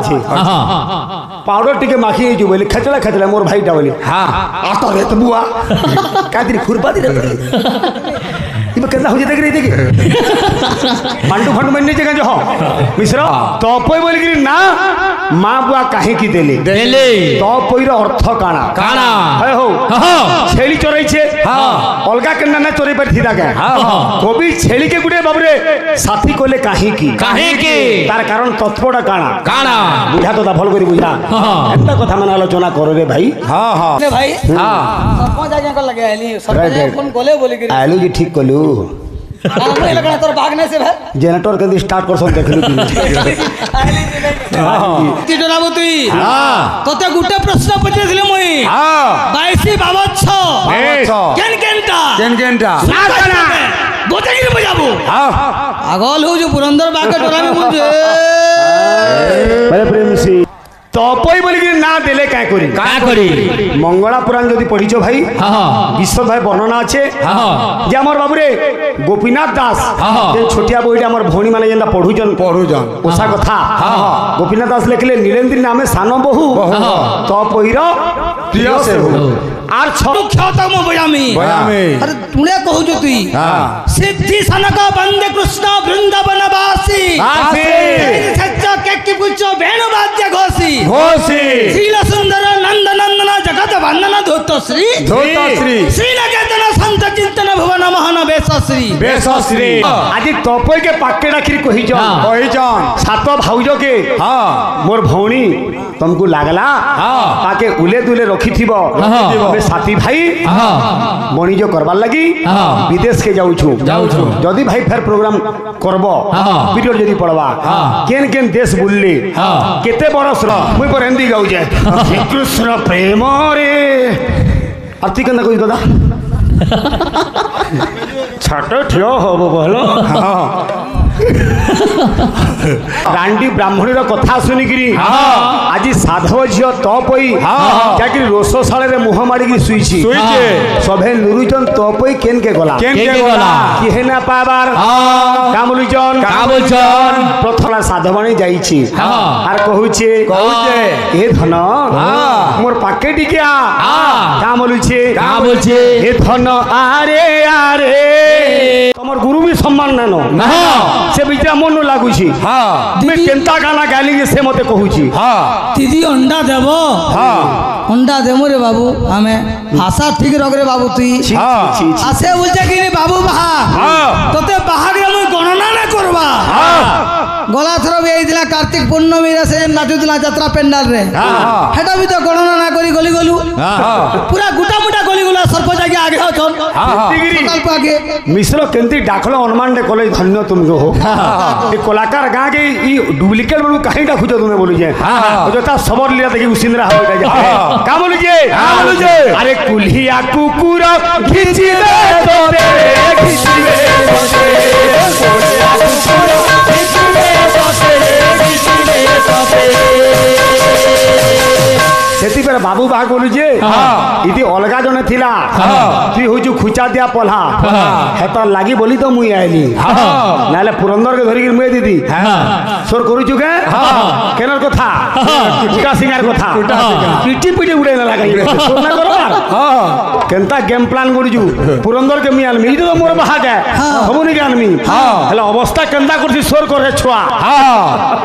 अच्छे पाउडर टिके माखी जो बोले खचला खचला मोर भाई टा बोले हां आता रे तो बुआ कादिर खुरपा दी रे इब केला हो जे देख रही थी मांडू फंड में जगह जो हो मिश्रा तो पोई बोली कि ना मां बुआ काहे की देले तो पोई रो अर्थ काना काना है हो छेली चोरई छे अलगा के ना चोरी पर थी दागे कोबी छेली के गुडे बाबरे साथी कोले काहे की तार कारण तत्वडा काना काना बुझा तो भल करी बुझा एता कथा मन आलोचना करो रे भाई हां हां ने भाई हां सरपंच आगे को लगे आली सरपंच फोन कोले बोली कि आलू जी ठीक कोलू नहीं लगना तोर भागने से भाई जनरेटर के स्टार्ट कर सक देखलु तिडरा बुतुई हां तोते गुटे प्रश्न पचे दिले मई हां 22 बाबत 6 केनकेनटा ना कना गोटेगिरी बजाबू हां आगल हो जो पुरंदर बाके टोला में मुझे मेरे प्रेम सी तपई बोली कि ना देले काय करी मंगला पुराण जदि पढ़िछो भाई विश्व भाई वर्णना अच्छे जे हमर बाबू रे गोपीनाथ दास जे छोटिया बोईटा हमर भौणी माने जेंदा पढुजन ओसा कथा गोपीनाथ दास लिखले नीलेंद्री नामे सानो बहु तपई रो प्रिय से हो आर छमुख्यता मो बयामी अरे तुने कहू जो तुई सिद्धि सनक बंदे कृष्ण वृंदावन वासी सच्चा केक्की पुछो वेणु वाद्य घोसी श्रील सुंदर नंद नंदन जगत वंदन धोत श्री श्री नगेतन संत चिंतन भुवन मोहन बेसश्री आज तपई के पाके डाखिर कहिजन सात भाउजो के मोर भौणी तुमको लागला ताके उले दुले रखी थिबो साथी भाई बणिज्य करबार लगी विदेश के जाऊछु जदि भाई फेर प्रोग्राम करबो पीरियड जदि पड़वा केन केन देश बुलली केते बरस रो मुई पर हिंदी गाउ जे श्री कृष्ण प्रेम रे अति कना कोई दादा छाट ठियो होबो बोलो रांडी ब्राह्मणी कथा सुनिकी आज साधव झील तपई जाकि रोषशाला रे मुह माड़ी शुई सभे नुरुचन तपई केन के गला किहे ना पाबार कामुलुचन प्रथम साधवाणी जाईछि आर कहूचे ए धन मोर पाके टिकिया कामुलुचे ए धन आरे आरे तमर गुरु भी सम्मान नानो से बिचा मन लागुछि मैं केनता गाना गाली से मते कहूछि दीदी अंडा देबो अंडा देमो रे बाबू हमें भाषा ठीक रख रे बाबू तुई आसे बोलছে कि नी बाबू बाहा तोते बाहा रे मैं गणना ना करबा गला थरो भी आइदिला कार्तिक पूर्णमी रे से नाचुदिला यात्रा पेंडाल रे हेटा भी तो गणना ना करी गली गलु पूरा गुटा मुटा गली गला सरपंच आगे होचन सकाल को आगे मिश्र केंती डाखलो अनुमान दे कले धन्य तुम जो हो ए कलाकार गा के ई डुप्लीकेट बलु काहे डाखुजो तुमे बोलु जे जो ता सबर लिया देखि उसिंद्रा हो जा का बोलु जे अरे कुल्हिया कुकुर खिची दे तोरे खिची दे सेती पर बाबू बाग बोलु जे इति अलगा जने थिला तु होजु खुचा दिया पल्हा हेता लागी बोली तो मुई आइली नाले पुरंदर के धरी मुई दीदी सोर करू चुके केनर कथा कुटा सिंगार कथा पिटी पिटी उड़े ना लागे सोर ना करबार केनता गेम प्लान करूजु पुरंदर के मियाल मी तो मोर बहा के हमनी ज्ञान मी हला अवस्था केनता करछि सोर करे छुआ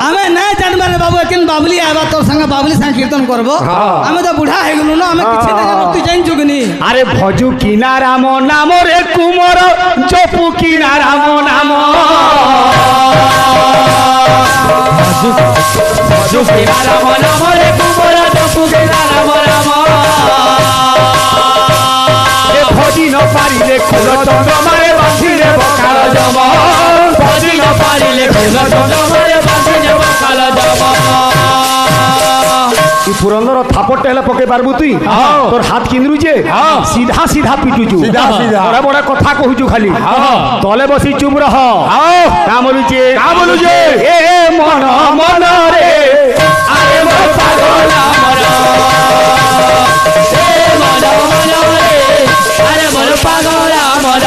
हमें ना जानबा रे बाबू किन बाबली आबा तोर संग बाबली संग कीर्तन करबो हमें तो बुढ़ा है गनु ना हमें किछे देना तू जान जुगनी अरे भजु किना राम नाम रे कुमार जपु किना राम नाम भजु किना राम नाम रे कुमार जपु किना राम नाम ए भजी न पारिले कुल चंद्रमा रे बांधिले बकाल जम भजी न पारिले कुल चंद्रमा रे बांधिले बकाल जम पुरंदर थापटे हेले पके पारबु तुई तोर हाथ किंदरु जे सीधा सीधा पिटुचु बड़ा बड़ा कथा कहूचु खाली तले बसी चुप रह का बोलु जे ए मन मन रे अरे मोर पागला मर ए मन मन रे अरे मोर पागला मर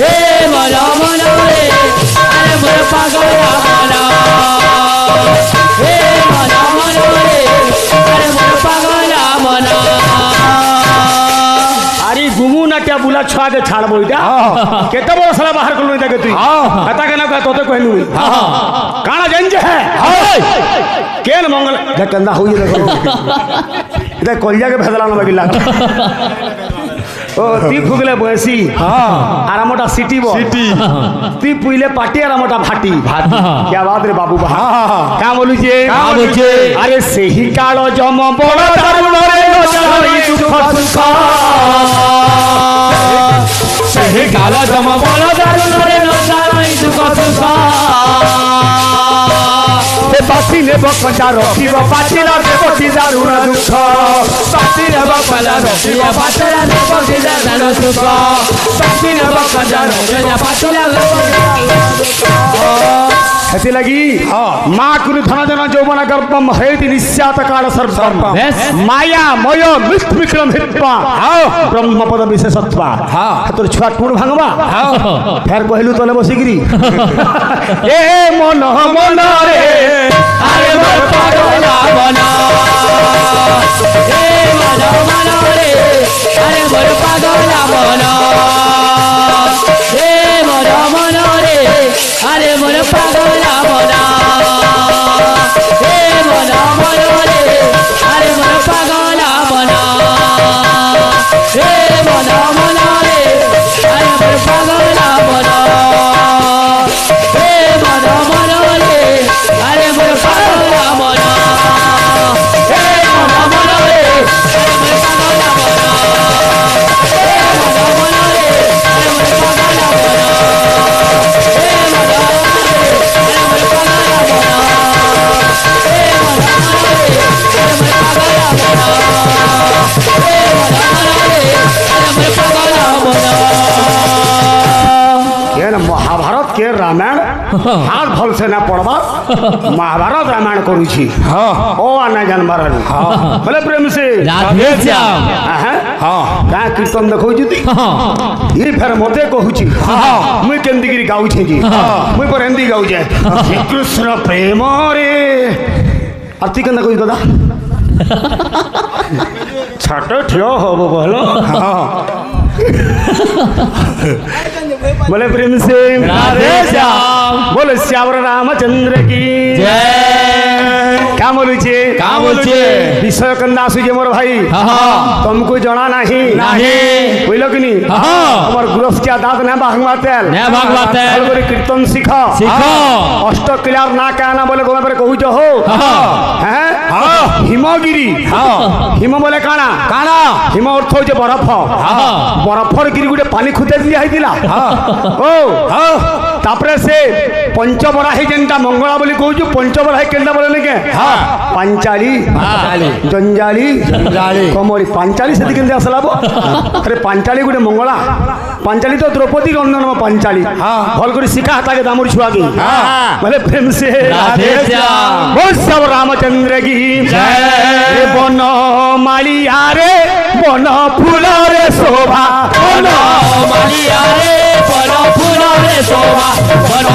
ए मन मन रे अरे मोर पागला मर छुआ जे छाड़ बोइटा केते बड़ साला बाहर करलु ताके तू कता केना का तोते कहनु काना जंज है केन मंगल जे कंदा होई देखो इते कलिया के भेदला न लगिला ओ ती फुगले बसी आरामटा सिटी बो सिटी ती पुइले पाटी आरामटा भाटी क्या बात रे बाबू बहा का बोलु जे अरे सेही कालो जम बड़ दारुण रे नचाई दुख सुख सेही कालो जम बड़ दारुण रे नचाई दुख सुख पासी ने बकजा रखिब पाचिला दे बसी दारुण दुख पासी ने बकजा रखिब पाचिला दे बसी दारुण दुख पासी ने बकजा रखिब पाचिला दे हेती लगी माँ कुरु धन जन यौवन गर्भम हेति निस्यात काल सर्वम माया मय मृत्यु विक्रम हित्वा ब्रह्म पद विशेषत्वा तोर छुआ टूण भांगवा फेर कहलु तले बसिगिरी ए मन मन रे अरे मोर पागला बना ए मन मन रे अरे मोर पागला बना ए मन मन रे अरे मोर पागला बना ए मन मन रे अरे मोर पागला बना ए मन मन रे अरे मोर पागला बना ए मन मन रे अरे मोर पागला बना ए मन मन रे अरे मोर पागला बना ए मन मन रे अरे मोर पागला बना महाभारत के रामायण हाथ भल से ना पड़वा महाभारत रामायण करुछि ओ आना जानवर बोले प्रेम से राधे श्याम का कीर्तन देखौ जति ये फेर मते कहूछि मुई केंदी गिरी गाउ छी जी मुई पर हिंदी गाउ जे श्री कृष्ण प्रेम रे आरती केना कहि दादा छाट ठियो होबो बोलो बोले प्रेम से राधे श्याम बोले श्यावर रामचंद्र की जय क्या बोलू छे विषय कंदा सुजे मोर भाई तुमको जना नहीं बुझलो कि नहीं हमर गुरस्तिया दाद ने भागवा तेल बोले कीर्तन सीखो अष्ट क्लियर ना कहना बोले गोमे पर कहू जो हो हैं हिमगिरी हिम बोले काना हिम अर्थ हो जे बरफ बरफर गिरी गुटे पानी खुदे दिया हैतिला ओ तापरे से पंचबराही जेंटा मंगला बोली कहू पंचबराही केंटा बोले के पांचाली जंजाली कमली पांचाली से केंदे असलाबो अरे पांचाली गुटे मंगला पांचाली तो द्रौपदी नंदन पांचाली भल करी सिखा हता के दामुर छुआ गई बोले प्रेम से राधे श्याम बोल सब रामचंद्र की जय बन मालिया रे बन फूल रे शोभा बन मालिया रे बन फूल रे शोभा बन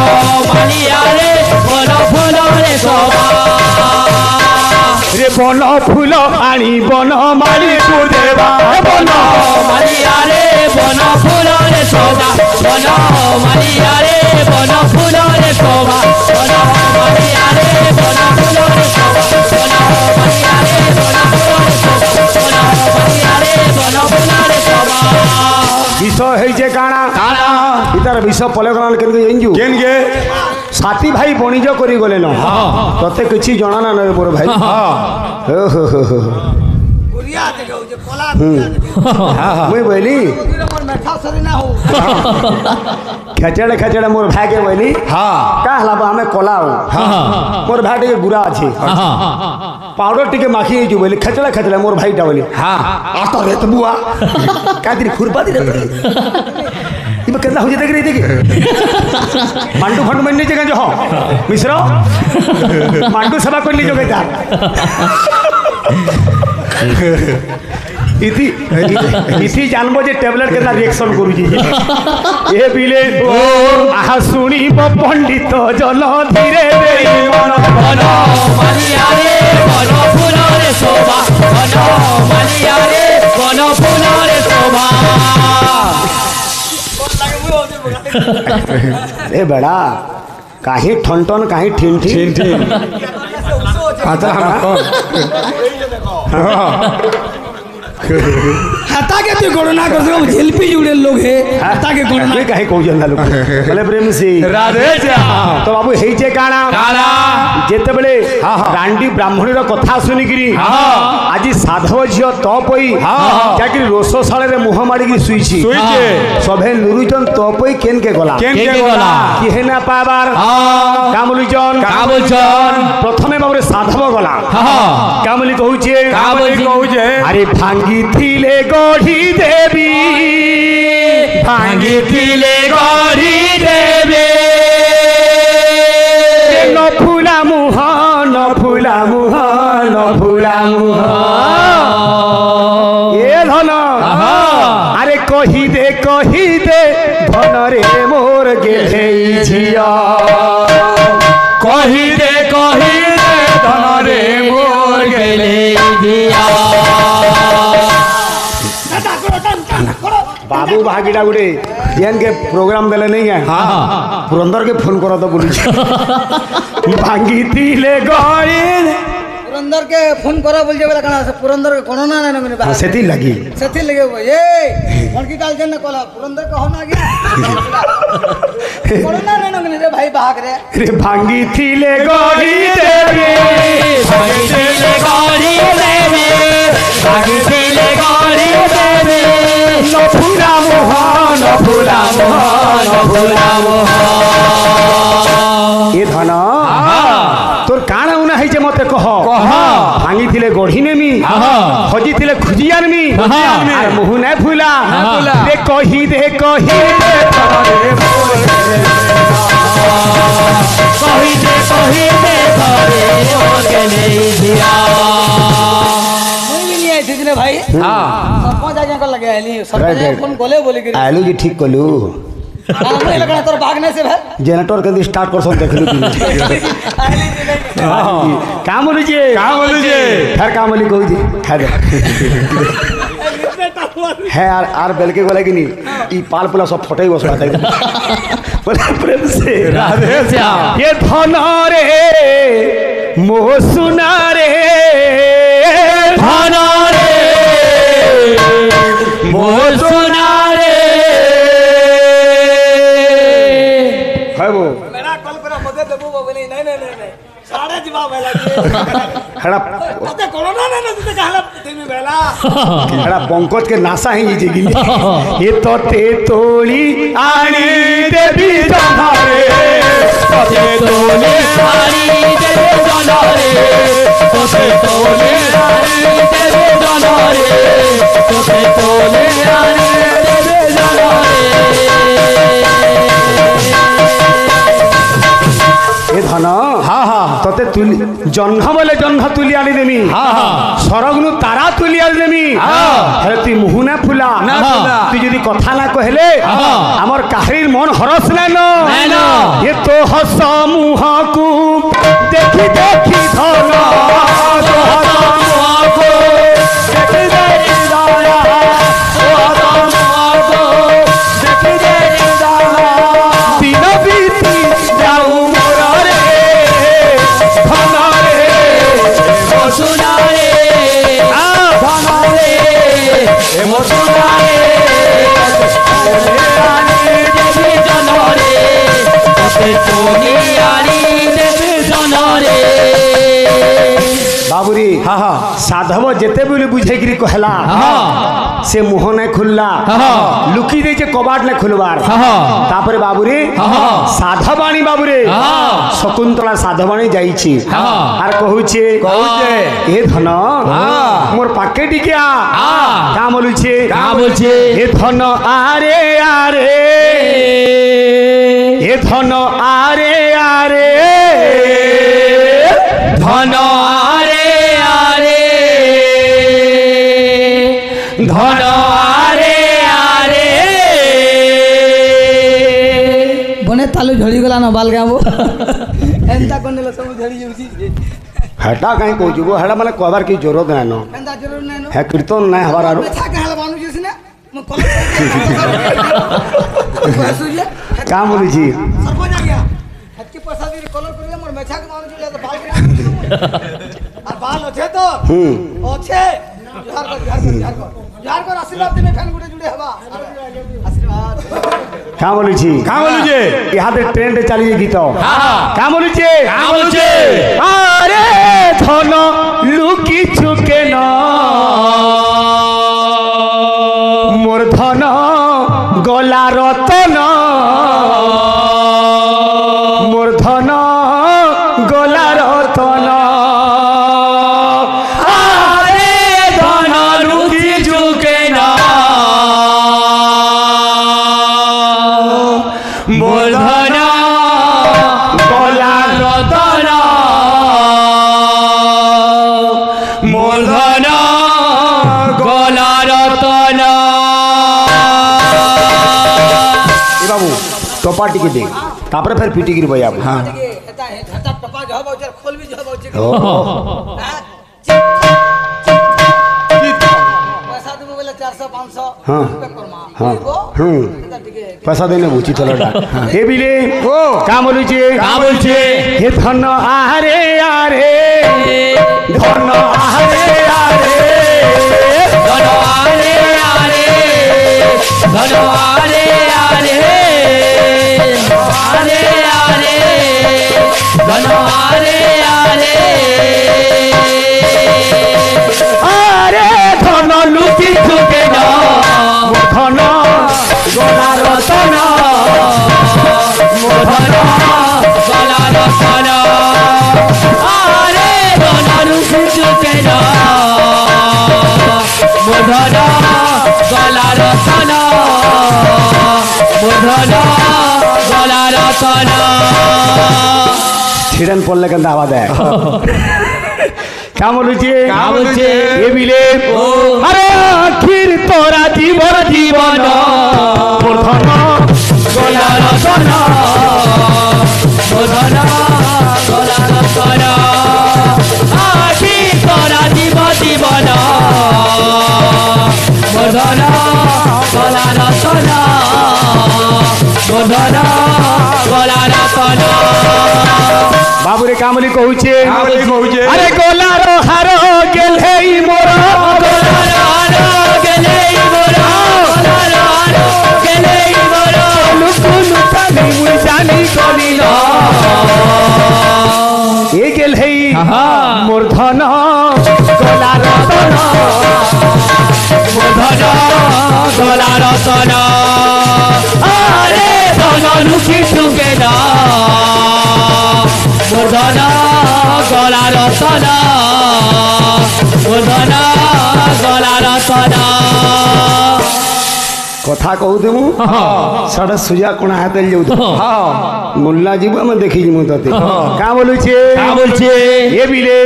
मालिया रे बन फूल रे शोभा रे बन फूल आनी बन माली को देवा बन मालिया रे बन फूल रे शोभा बन मालिया रे बन फूल रे शोभा बन मालिया रे बन फूल रे शोभा बन मालिया रे बन फूल रे शोभा बन मालिया रे बन फूल रे शोभा विषय है जे काना इतार विषय पलेगनाल करके एंजू केनगे साथी भाई बणिज करी गले न तते किछि जणा ना नय मोर भाई मुई बोली खेचड़े खेचड़े मोर भाई के बोली का हला हमें कला मोर भाई टे गुरा अछि पाउडर टिके माखी जो बोली खेचड़े खेचड़े मोर भाई टा बोली आता रे तबुआ का दिरी खुरपा दिरे इबे केला हो जे देख रही देखी मांडू फंड में नीचे जो हो मिश्रा मांडू सभा को नीचे बेटा इति जानबो जे टैबलेट केना रिएक्शन करू जी ए बिले आहा सुनी पंडित जन धीरे धीरे मन मालिया रे बन फूल रे शोभा बन मालिया रे बन फूल रे शोभा ए बेड़ा काहे ठन काहे ठिन ठिन ठीक आता हता के तू गणना कर सको झिलपी जुड़े लोग है हता के गणना ये काहे कहू जंदा लोग बोले प्रेम से राधे श्याम तो बाबू हेई जे काना जेते बेले रांडी ब्राह्मणीर कथा सुनी गिरी आज साधव झियो तपई जाकि रोषशाला रे मुह माडी की सुईछि सभे नुरुजन तपई केन के गला किहे ना पाबार कामलुजन प्रथमे बाबू साधव गला कामली कहूचे अरे भांगी थिले गढ़ी देवी भांगी थिले गढ़ी देवी न फूला मुह न फूला मुह न फूला मुह ए धन अरे कही दे धन रे मोर गेले झिया कही दे धन रे मोर गेले झिया बाबू भागीटा गुटे जेन के प्रोग्राम देले नहीं है पुरंदर के फोन करो तो बोली भांगी थिले गड़ी पुरंदर के फोन करा बोल जे वाला कना से पुरंदर के कोना ना ना मैंने सेती लगी ए मन की काल जन कोला पुरंदर को होना गया कोना ना ना रे भाई भाग रे भांगी थिले गड़ी देवी भांगी थिले गढ़ी देवी भांगी थिले गढ़ी देवी न फूला मुह न फूला मुह न फूला मुह ए धन तोर काना उना है जे मते कह भांगी थिले गढ़ी नेमी खजी थिले खुजी आनमी अरे मुह नै फूला दे कही दे कही दे धरे मोर गेले झिया मुई भी नहीं आई थी भाई सरपंच आगे कर लगे आली सरपंच फोन कोले बोले कि आलू जी ठीक कलू मुई लगना तोर भागने से भाई जनरेटर के स्टार्ट कर सब देखलू आली जी नहीं काम बोलू जे फिर काम बोली कहू जी खा दे है यार आर बेल के बोला कि नहीं ई पाल पुला सब फटई बस बात बोले प्रेम से राधे श्याम ये धन रे मोह सुना रे धन रे मोह सुना रे है वो मेरा कल पर मदे देबो बोले नहीं साढ़े जवाब वाला हड़ा मते कोरोना ना तुते कहला तेमी बेला हड़ा पंकज के नासा ही जे गिली ये तो ते तोली आनी देवी जंधारे तोते तोले आनी देवी जंधारे तोते तोले आनी देवी जंधारे तोते तोले आनी देवी जंधारे ए धन तते तुली जन्ह बोले जन्ह तुली आनी देमी सरगनु तारा तुली आनी देमी हे तु मुहु ना फुला तु जदी कथा ना कहले हमर काहरीर मन हरस ना ये तो हस मुह को देखि देखि धन तो हस मुह को देखि देखि दाया तो हस मुह को देखि देखि दाया दिन बीती जाऊ बाबूरी साधव जेते बोले बुझे गिरी कहला से मुह नहीं खुलला लुकी दे कबाट नहीं खुलबार तापर बाबूरी साधवाणी बाबूरे शकुंतला साधवाणी जाइछि आर कहूचे ए धन मोर पाके टिकिया का बोलुछे ए धन आरे आरे ए धन आरे आरे धन आरे आरे धन आरे आरे बने तालु झड़ी गला न बाल गाबो एंता कोने सब झड़ी जाउची हटा कहीं कहू हेटा माने कहबार की जरूरत ना नो एंता जरूर नै न है कीर्तन ना हमारा अच्छा कहला बानु जसी ना म कॉलेज सुइले का बोली जी सरपंच आ गया हटके पैसा दे कलर कर ले मोर मेछा के मानु जुले तो बाल कर और बाल अच्छे तो अच्छे यार को आशीर्वाद देने खान गुडे जुड़े हवा आशीर्वाद का बोली जी यहाँ पे ट्रेंड चली गीत का बोली अरे धन लुकी चुके न मोर धन गला रतन मोर धन गला रतन टोपाटी के दे तापर फिर पीटी गिर भैया हां टपा जो बाउचर खोल भी जो बाउचर पैसा देबो बोले 400 500 हां हां पैसा देने बुची चलोडा हे बिले का बोलू छे हे धन आरे आरे धन आरे आरे धन आरे आरे धन आरे आरे आरे आरे धन आरे आरे आरे धन लुटी चुके न धन गला रतन धन गला रतन आरे धन लुटी चुके न धन गला रतन धन गला रतन छिड़न पड़ले कंदा आवाज है क्या बोलू छे ये बिले अरे आखिर तोरा जीवन जीवन मोर धन गला रतन धन गला रतन आखिर तोरा जीवन जीवन मोर धन गला रतन धन गला रतन बाबू रे कामली कहू छे अरे गोला रो हारो गेले मोर गोला रो हारो गेले मोर गोला रो हारो गेले मोर लुकु लुकानी मुई जानी कलिल ए गेले मोर धन गोला रतन मोर धन गला रतन आरे धन लुकी चुके न मोर धन गला रतन मोर धन गला रतन कथा कहू देमु साडा सुजा कोना हाते जाऊ मुल्ला जीव हम देखी जिमु तते का बोलू छे ये बिले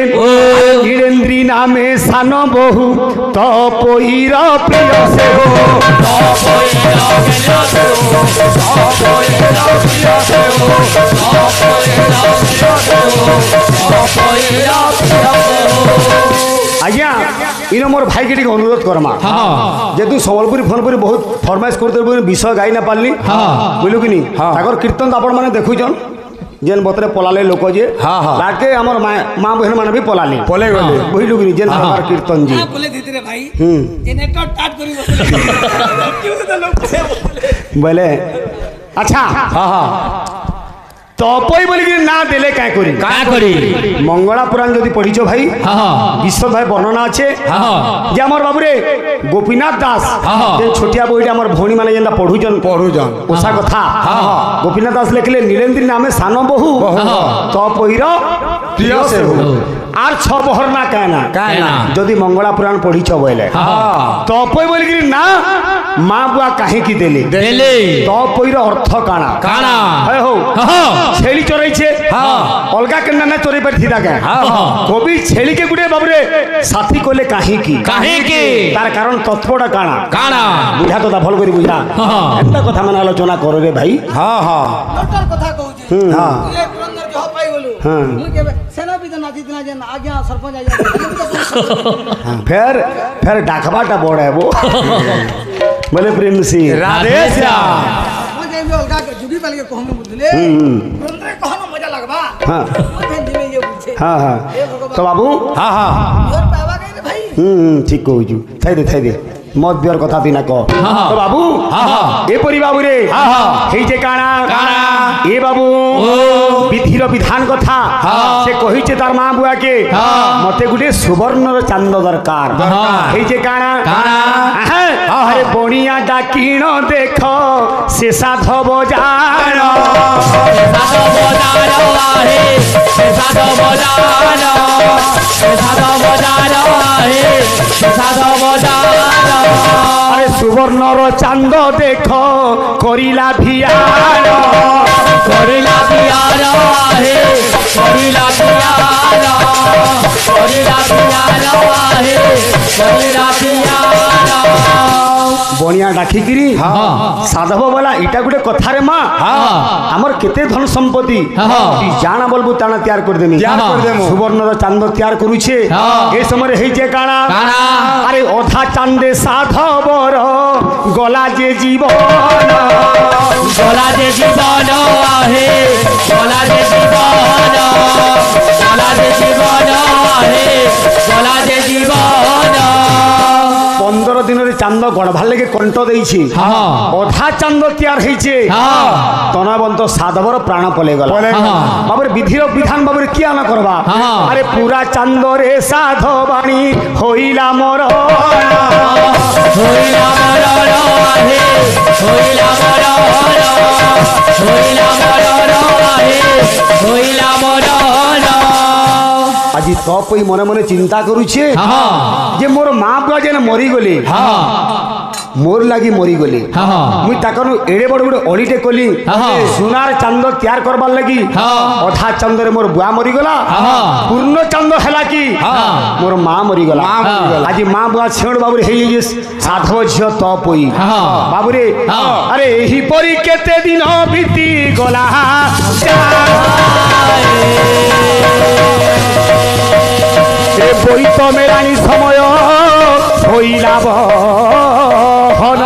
वीरेंद्री नामे सान बहु तो पोईर प्रिय से हो तो पोईर प्रिय से हो तो पोईर प्रिय से हो तो पोईर प्रिय से हो तो पोईर प्रिय से हो आज्ञा इन मोर भाई के अनुरोध करमा जेतु संबलपुरी फोनपुरी बहुत फरमाइश करते विषय गाई ना पारली बुझलु कि नहीं ताकर कीर्तन आपण माने देखुछन जेन बतरे पलाले लोक जे लाके हमर मां बहन माने भी पलाले पले गले बुझलु कि नहीं जेन हमार कीर्तन जी बोले दीदी रे भाई जनरेटर स्टार्ट करी बसले क्यों तो लोग बोले अच्छा तपई बोली ना देले काय करी मंगला पुराण जदि पढ़ीचो भाई विश्व भाई वर्णना अच्छे जे हमर बाबू रे गोपीनाथ दास जे छोटिया बहिटा हमर भौणी माने जेंदा पढ़ुजन ओसा कथा गोपीनाथ दास लिखले नीलेंद्री नामे सान बहु तपईर प्रिय से हो आर छ बहर ना कहना जदि मंगला पुराण पढ़ीचो बोले तपई बोली ना मां बुआ काहे की देले तपईर अर्थ काना है हो छेली चोरई छे अलगा केना ना चोरी पर थिदा के कवि छेली के गुडे बाबरे साथी कोले काहे की तार कारण तत्वडा काना बुझा तो भल करी बुझा एता कथा मन आलोचना करो रे भाई डॉक्टर कथा कहू जे ये पुरंदर जो पाई बोलू मु के सेना भी तो नाची दिना जे आज्ञा सरपंच आ फिर डाकबाटा बोड़ है वो बोले प्रेम सिंह राधे श्याम लड़का के जुगी पल के कहमे बुझले तुमरे कहनो मजा लगबा हाँ मैं दिने ये बुझे हाँ हाँ तो बाबू हाँ हाँ योर पावा गए भाई ठीक कहूँ थाई दे मत बियर कथा दिना कह तो बाबू ए परी बाबू रे हेई जे काना ए बाबू विधिर विधान कथा से कहिचे तार मां बुआ के मते गुटे सुवर्णर चांद दरकार हेई जे काना अरे बणिया डाकिण देख से साधव जार अरे सुवर्णर चांद देख करिला भियार करिला बियार आहे करिला बियार करिला बियार आहे करिला बियार बणिया डाकिकी साधव बोला इटा गुटे कथारे माँ आमर केते धन संपत्ति जाना बोलबू ताना तैयार कर देमी सुवर्णर चांद तैयार करूछे ए समय हे जे काना अरे अधा चांदे साधवर गला जे जीवन गला जे जीवन आहे गला जे जीवन गला जे जीवन आहे गला जे जीवन 15 दिन चांद गढ़वार लगे कंठ देइछि अधा चांद तैयार होइछे तनाबंत साधवर प्राण पले गला बाबरे विधिर विधान बाबरे किया न करबा अरे पूरा चांद रे साधवाणी होइला मोर होइला मोर आहे होइला मोर होइला मोर आहे होइला मोर आज तपई मने मने चिंता करूछे जे मोर माँ बुआ जेन मरी गले मोर लगी मरी गले मुई ताकनु एड़े बड़ बड़ अड़ीटे कली सुनार चांद तैयार करबार लगी अधा चांद रे मोर बुआ मरी गला पूर्ण चांद हैला की मोर माँ मरी गला आज माँ बुआ छेड़ बाबूरे हे ये साधव झियो तपई बाबूरे अरे एही परी केते दिन बीती गला বইত মেলানি সময় হইলা বহন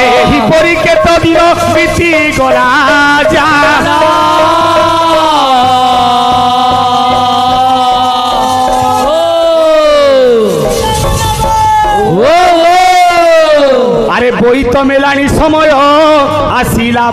এই পরিকেত দিন বিতি গলা যা আরে বইত মেলানি সময় আসিলা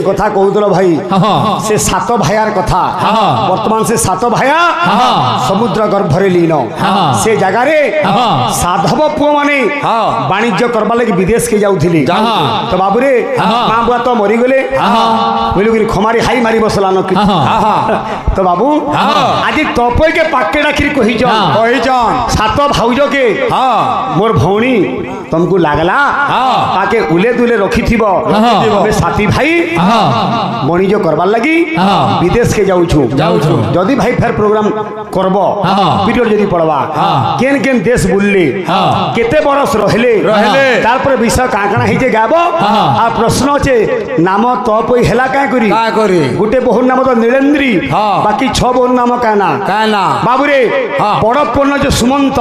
कथा कहूल भाई से सात भायार कथा वर्तमान से सात भाया समुद्र गर्भरे लीन से जगार साधव पुओ माने वाणिज्य करवा लगी विदेश के जाऊली तो बाबूरे माँ बुआ तो मरीगले बोल खमारी हाई मारी बसलान तो बाबू आज तपई के पाके डाकी कही सात भाउज के मोर भौणी तुमको लागला ताके उले दुले रखी थी साथी भाई वाणिज्य करवार लगी विदेश के जाऊँ जदि भाई फेर प्रोग्राम करब पीरियड जदि पड़वा केन केन देश बुलले केते बरस रहले तारपर विषय काँ काଣା हे जे गाब आ प्रश्न छे नाम तपई हेला काँ करी गुटे बहुर नाम तो नीलेंद्री बाकी 6 बहुर नाम काना बाबूरे बड़ पुअन जो सुमंत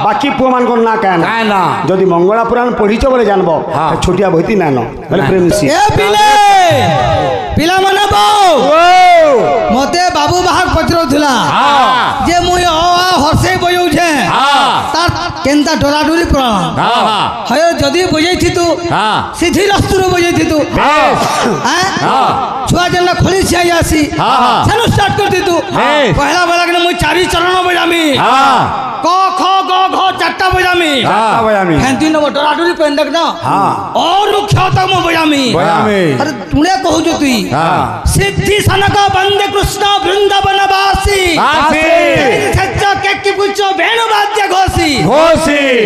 बाकी पुओ मान ना काना जदि मंगला पुराण पढ़ीच बोले जानब छोटिया भईती नान बोले प्रेम सी पिला माने मते बाबू बाहर पचरौथला जे मुई हर्षे बजौछे तार केनता डराडुरी प्राण हय जदी बजैथि तू सिधी रस्तुर बजैथि तू छुआ जन्ना खोली छिया आसी सेनु स्टार्ट करती तू पहला बेला के मुई 4 चरण बजामी क ख ग घ 4टा बजामी हेंती न डराडुरी पेन देख ना और मुख्य तक मो बजामी अरे तुने कहू जो तुई सिद्धि सनक बंदे कृष्ण वृंदावन वासी सच्चा केक्की पुच्छो वेणु वाद्य घोषी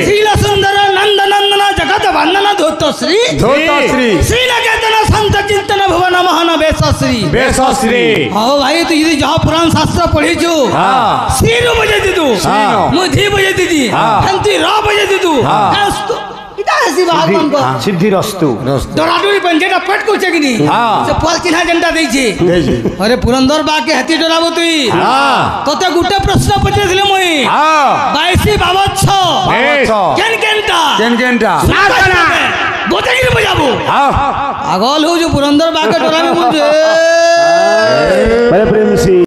शील सुंदर नंद नंदन जगत वंदन धूत श्री श्री नकेतन संत चिंतन भुवन महान बेसश्री हो भाई तू यदि जहाँ पुराण शास्त्र पढ़ी छु सीरु बजे दीदू मुझी बजे दीदी हंती रा बजे दीदू इटा ऐसी बात मन को सिद्धि रस्तु डराडोरी बन जेटा पेट को चेकिनी से पल चिन्हा जनता देई छे अरे पुरंदर बा के हाथी डराबो तुई तोते गुटे प्रश्न पचरेছিলে মই 22 बाबत 6 केनकेनटा ना ना गोटेगिरी बजाबो আগল हो जो पुरंदर बा के डराबी मुझे